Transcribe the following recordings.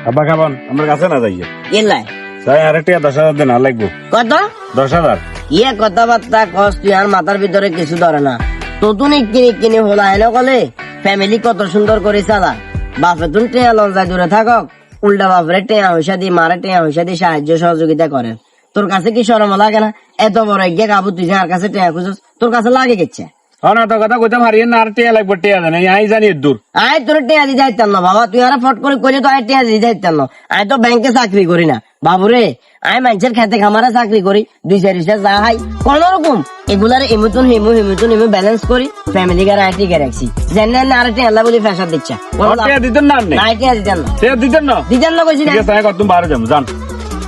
আব্বা খাবান আমার কাছে না যাইয়ে এলাই তাই আর একটা 10,000 দেন আর লাগবো কত 10,000 ইয়ে কথাবার্তা কস তুই আর মাথার ভিতরে কিছু ধরে না নতুন কিনে হলো আইলো কলে ফ্যামিলি কত সুন্দর করে চালা বাপে তুমি টেয়া লঞ্চায় দূরে থাকক উল্টা বাপরে টেয়া হইসা দিয়ে মারে টেয়া হইসা দিয়ে সাহায্য সহযোগিতা করে তোর কাছে কি শরম লাগে না এত বড় এগিয়ে কাবু তুই আর কাছে টেয়া খুঁজছ তোর কাছে লাগে গেছে না তো কথা কইতাম হারিয়ে না আর টিয়া লাগবো টিয়া দেন আই জানি দূর আয় তোর টেয়া দিয়ে যাইতাম না বাবা তুই আর ফট করে করে তো আয় টেয়া দিয়ে যাইতাম না আয় তো ব্যাংকে চাকরি করি না বাবুরে আয় মানুষের খেতে খামারে চাকরি করি 2-4 যা হাই কোন রকম এগুলার এমুতন হিমু ব্যালেন্স করি ফ্যামিলি গার আইটি কে রাখছি জানেন না আর টেয়া আল্লাহ বলি ফ্যাশন দিচ্ছে টিয়া দিতেন না আপনি না টেয়া দিতেন না টিয়া দিতেন না দিতেন না কইছি না ঠিক আছে আমি কত বাইরে যাবো জান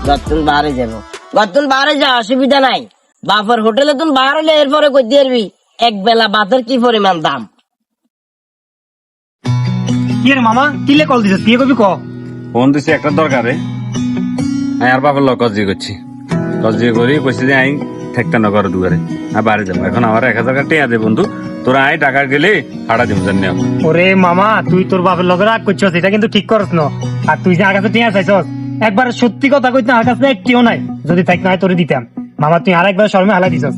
গতুন বাহারে যাবো গতুন বাহারে যা অসুবিধা নাই বাপের হোটেলে তুই বাহার হলে এরপরে কই দিবি এক বেলা ভাতের কি পরিমাণ দাম কি রে মামা কিলে কল দিছিস কি কবি ক ফোন দিছি একটা দরকারে আমি আর বাবার লোক কজি করছি কজি করি কইছি যে আই ঠেকতে না করে দুয়ারে আর বাইরে যাবো এখন আমার 1,000 টিয়া দে বন্ধু তোরা আই টাকা গেলে হাড়া দিব জানি ওরে মামা তুই তোর বাপের লগে রাগ করছস এটা কিন্তু ঠিক করছ না আর তুই যে আগাতে টিয়া চাইছস একবার সত্যি কথা কইতে আমার কাছে একটিও নাই যদি থাক না তোরে দিতাম মামা তুই আরেকবার শর্মে হালা দিছস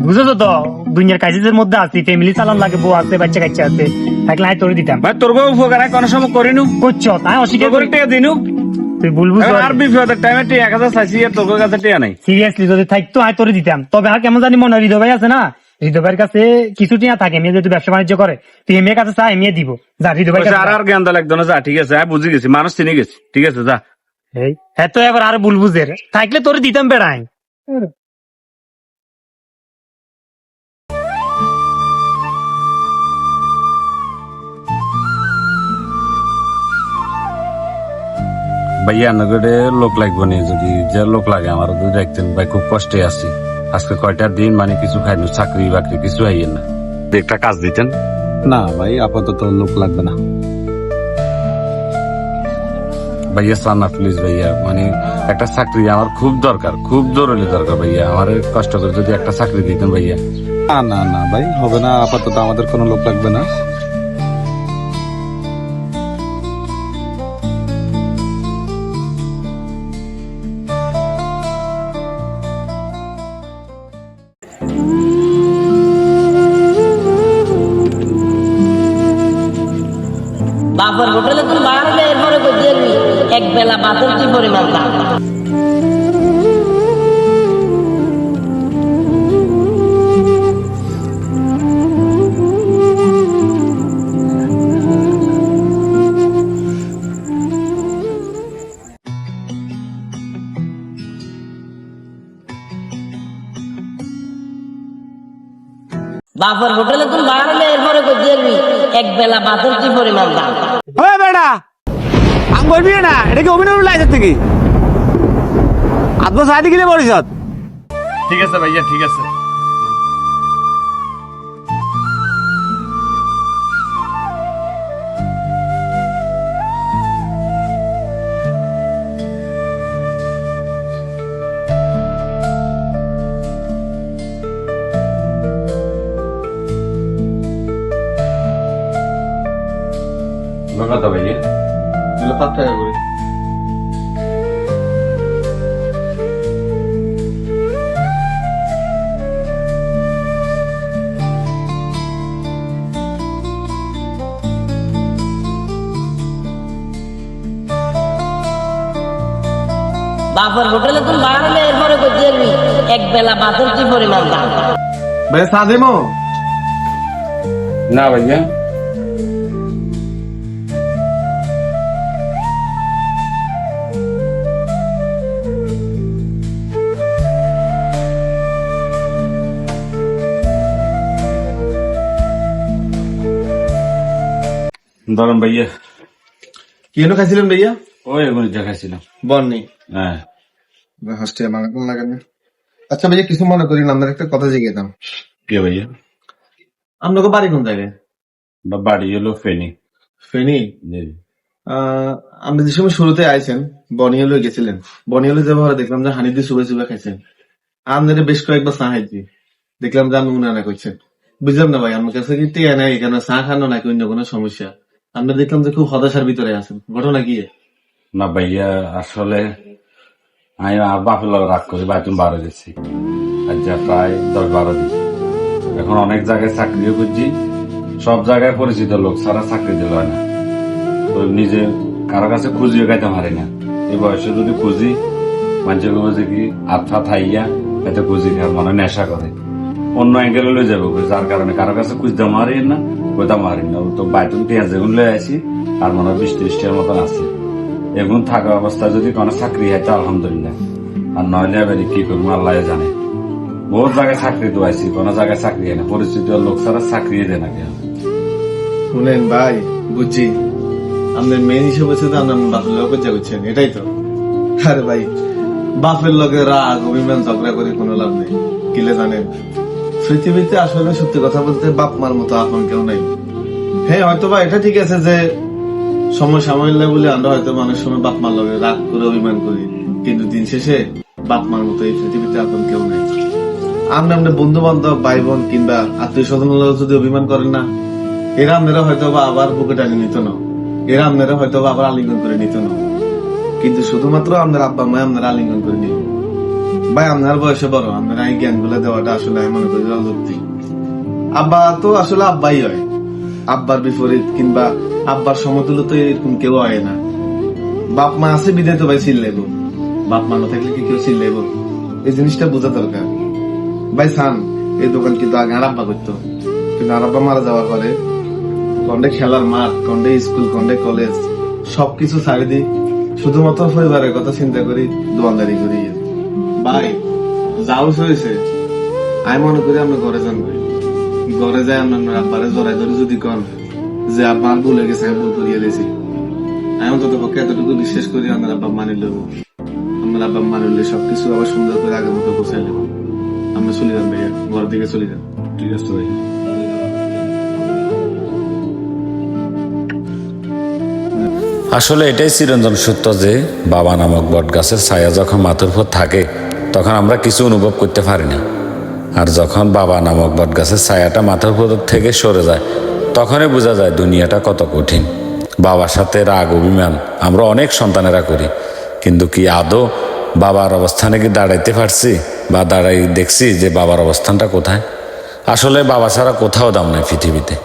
বুঝছো তো দুনিয়ার কাজের মধ্যে আছি ফ্যামিলি চালান লাগে বউ আছে বাচ্চা কাচ্চা আছে থাকলে আমি তোরে দিতাম ভাই তোর বউ উপকার কোনো সময় করিনু করছ তাই অস্বীকার করে করি টিয়া দিনু তুই ভুলবুঝ আর বিপদের টাইমে টিয়া 1,000 চাইছি আর তোর কাছে টিয়া নাই সিরিয়াসলি যদি থাকতো আমি তোরে দিতাম তবে আর কেমন জানি মনে হয় হৃদয় ভাই আছে না হৃদয় ভাইয়ের কাছে কিছু টিয়া থাকে মেয়ে যেহেতু ব্যবসা বাণিজ্য করে তুই মেয়ের কাছে চাই মেয়ে দিব যা হৃদয় ভাই আর আর জ্ঞান দা লাগতো না যা ঠিক আছে আমি বুঝে গেছি মানুষ চিনে গেছি ঠিক আছে যা হ্যাঁ তো এবার আর বুলবুজের থাকলে তোরে দিতাম বেড়াই ভাইয়া নগরে লোক লাগবে না যদি যে লোক লাগে আমার যদি দেখতেন ভাই খুব কষ্টে আছি আজকে কয়টা দিন মানে কিছু খাইনি চাকরি বাকরি কিছু আইয়েন না একটা কাজ দিতেন না ভাই আপাতত লোক লাগবে না। ভাইয়া চান না প্লিজ ভাইয়া মানে একটা চাকরি আমার খুব দরকার খুব জরুরি দরকার ভাইয়া আমার কষ্ট করে যদি একটা চাকরি দিতেন ভাইয়া না না না ভাই হবে না, আপাতত আমাদের কোনো লোক লাগবে না। বাপের হোটেলে তুই বাহার হলে এরপরে কই দিবি এক বেলা ভাতের কি পরিমাণ দাম বাপের হোটেলে তুই বাহার হলে এরপরে কই দিবি এক বেলা ভাতের কি পরিমাণ দাম ওই বেটা আমি বলবি না এটা কি অভিনয় লাইসেন্স থেকে আদব সাইডে গেলে পরিষদ ঠিক আছে ভাইয়া ঠিক আছে কত ভাইয়া 5 টাকা করে। বাপের হোটেলে তুই বাহার হলে এরপরে কই দিবি এক বেলা ভাতের কি পরিমাণ দাম ভাই চা দেবো? না ভাইয়া ধরুন ভাইয়া কি এনে খাইছিলেন ভাইয়া? ওই এগুলো দেখাইছিলাম বন্নি হ্যাঁ হাসতে আমার কোন লাগে না। আচ্ছা ভাইয়া কিছু মনে করি না, আপনার একটা কথা জিজ্ঞেতাম। কে ভাইয়া আপনাকে বাড়ি কোন জায়গায়? বাড়ি হলো ফেনি ফেনী। আপনি যে সময় শুরুতে আইছেন বনিয়ালে গেছিলেন, বনিয়ালে যাওয়ার পরে দেখলাম যে হানিদি সুবে সুবে খাইছেন। আপনাদের বেশ কয়েকবার চা খাইছি, দেখলাম যে আপনি উনানা করছেন। বুঝলাম না ভাই আমার কাছে কি টিয়া নাই এখানে চা খানো নাকি অন্য কোনো সমস্যা? আমরা দেখলাম যে খুব হতাশার ভিতরে আছেন, ঘটনা কি? না ভাইয়া, আসলে আমি আর বাপের লোক রাগ করি, ভাই তুমি 12 দিচ্ছি, আজ যা প্রায় 10-12 দিন। এখন অনেক জায়গায় চাকরিও করছি, সব জায়গায় পরিচিত লোক ছাড়া চাকরি দিল হয় না। তো নিজে কারো কাছে খুঁজিও খাইতে পারি না। এই বয়সে যদি খুঁজি, মানুষের যে কি আত্মা থাইয়া এতে খুঁজি খাওয়ার মনে নেশা করে, অন্য অ্যাঙ্গেলে লয়ে যাবো, যার কারণে কারো কাছে খুঁজতে মারি না, কোথাও মারি না। তো বাইতুন পেঁয়াজ যেগুলো লয়ে আসি আর মনে হয় 20-30টার মতন আছে। এখন থাকা অবস্থায় যদি কোনো চাকরি হয় তো আলহামদুলিল্লাহ, আর নইলে এবারে কি করবো আল্লাহ জানে। বহুত জায়গায় চাকরি তো আইসি, কোনো জায়গায় চাকরি হয় না, পরিচিত লোক ছাড়া চাকরি দেয় না কেন। শুনেন ভাই, বুঝছি আপনার মেন হিসেবে হচ্ছে তো আপনার বাপের লোকের যা করছেন, এটাই তো। আরে ভাই, বাপের লোকের রাগ অভিমান ঝগড়া করে কোনো লাভ নেই। কিলে জানেন, পৃথিবীতে আসলে সত্যি কথা বলতে বাপ মার মতো আপন কেউ নাই। হ্যাঁ, হয়তো বা এটা ঠিক আছে যে সময় সাময়িক বলে আমরা হয়তো অনেক সময় বাপ মার লগে রাগ করে অভিমান করি, কিন্তু দিন শেষে বাপ মার মতো এই পৃথিবীতে আপন কেউ নেই। আপনার বন্ধু বান্ধব, ভাই বোন কিংবা আত্মীয় স্বজন যদি অভিমান করেন না, এরা আপনারা হয়তো বা আবার বুকে টানি নিত না, এরা আপনারা হয়তো বা আবার আলিঙ্গন করে নিত না, কিন্তু শুধুমাত্র আপনার আব্বা মা আপনারা আলিঙ্গন করে নিত। ভাই, আপনার বয়সে বড়, আপনারা এই জ্ঞান গুলো দেওয়াটা আসলে আমি মনে করি অযুক্তি। আব্বা তো আসলে আব্বাই হয়, আব্বার বিপরীত কিংবা আব্বার সমতুল্য তো এরকম কেউ হয় না। বাপ মা আছে বিদায় তো ভাই চিল্লাইব, বাপ মা না থাকলে কি কেউ চিল্লাইব? এই জিনিসটা বোঝা দরকার। ভাই সান, এই দোকান কিন্তু আগে আর আব্বা করতো, কিন্তু আর আব্বা মারা যাওয়ার পরে কন্ডে খেলার মাঠ, কন্ডে স্কুল, কন্ডে কলেজ সবকিছু ছাড়ি দিই, শুধুমাত্র পরিবারের কথা চিন্তা করি, দোয়ানদারি করি। ভাই যাও হয়েছে, আমি মনে করি আমরা ঘরে যান, ভাই ঘরে যাই আপনার আব্বারে জড়াই ধরে যদি কন যে আব্বার ভুলে গেছে, আমি ভুল করিয়ে দিয়েছি, আমি অন্তত পক্ষে এতটুকু বিশ্বাস করি আমার আব্বা মানি নেবো। আমার আব্বা মানিলে সবকিছু আবার সুন্দর করে আগের মতো গোছাই নেবো। আমরা চলে যান ভাইয়া, ঘরের দিকে চলে যান। ঠিক আছে ভাই। আসলে এটাই চিরঞ্জন সত্য যে বাবা নামক বট গাছের ছায়া যখন মাথার উপর থাকে তখন আমরা কিছু অনুভব করতে পারি না, আর যখন বাবা নামক বট গাছের ছায়াটা মাথার উপর থেকে সরে যায় তখনই বোঝা যায় দুনিয়াটা কত কঠিন। বাবার সাথে রাগ অভিমান আমরা অনেক সন্তানেরা করি, কিন্তু কি আদৌ বাবার অবস্থানে কি দাঁড়াইতে পারছি বা দাঁড়াই দেখছি যে বাবার অবস্থানটা কোথায়? আসলে বাবা ছাড়া কোথাও দাম নাই পৃথিবীতে।